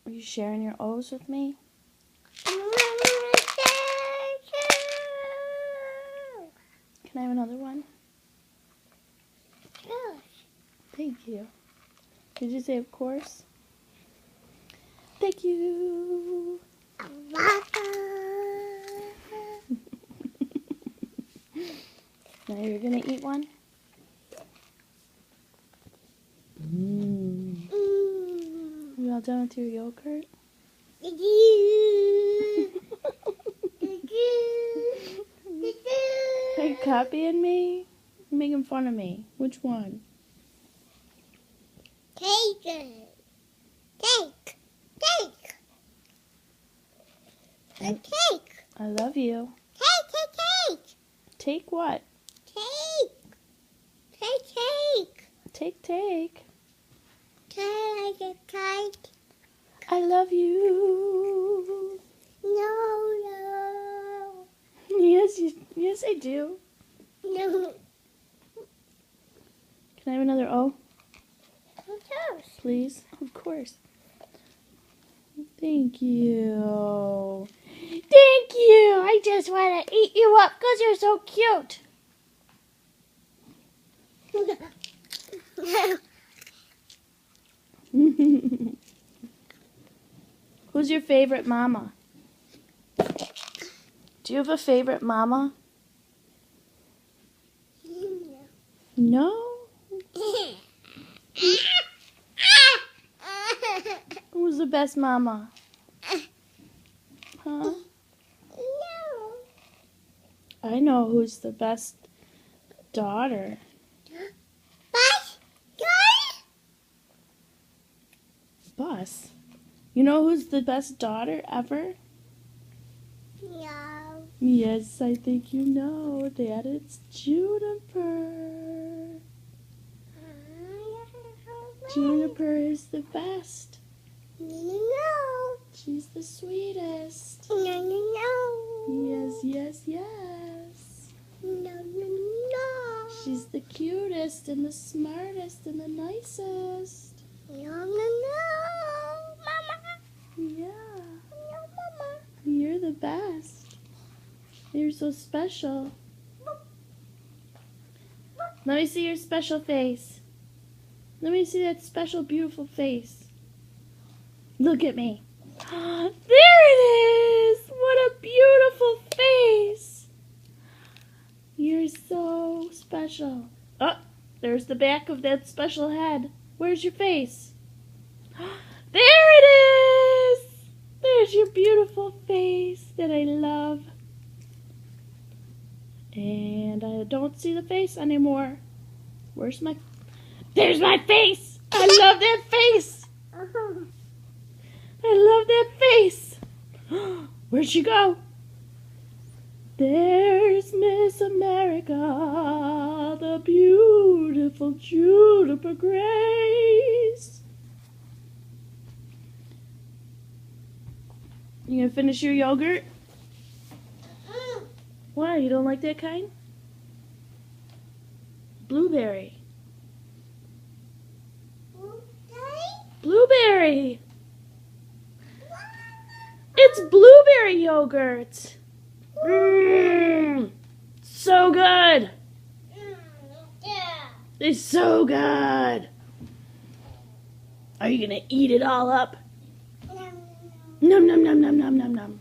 Are you sharing your O's with me? Can I have another one? Thank you. Did you say of course? Thank you. Now you're gonna eat one? Are you all done with your yogurt? Are you copying me? You're making fun of me. Which one? Cake. A cake. I love you. Cake. Take what? Cake. Take. Cake. I love you. No. Yes, I do. No. Can I have another O, Toast. please? Of course. Thank you. Thank you. I just want to eat you up because you're so cute. Who's your favorite mama? Do you have a favorite mama? No? Who's the best mama? Huh? No. I know who's the best daughter. Bus? You know who's the best daughter ever? No. Yes, I think you know, Dad. It's Juniper. Juniper is the best. No. She's the sweetest. No. Yes. No. She's the cutest and the smartest and the nicest. No. Mama. Yeah. No, Mama. You're the best. You're so special. Let me see your special face. Let me see that special, beautiful face. Look at me. There it is! What a beautiful face! You're so special. Oh, there's the back of that special head. Where's your face? There it is! There's your beautiful face that I love. And I don't see the face anymore. Where's my... There's my face! I love that face! I love that face! Where'd she go? There's Miss America, the beautiful Juniper Grace. You gonna finish your yogurt? Why? You don't like that kind? Blueberry. Blueberry! It's blueberry yogurt! So good! It's so good! Are you gonna eat it all up? Num num num num num num num.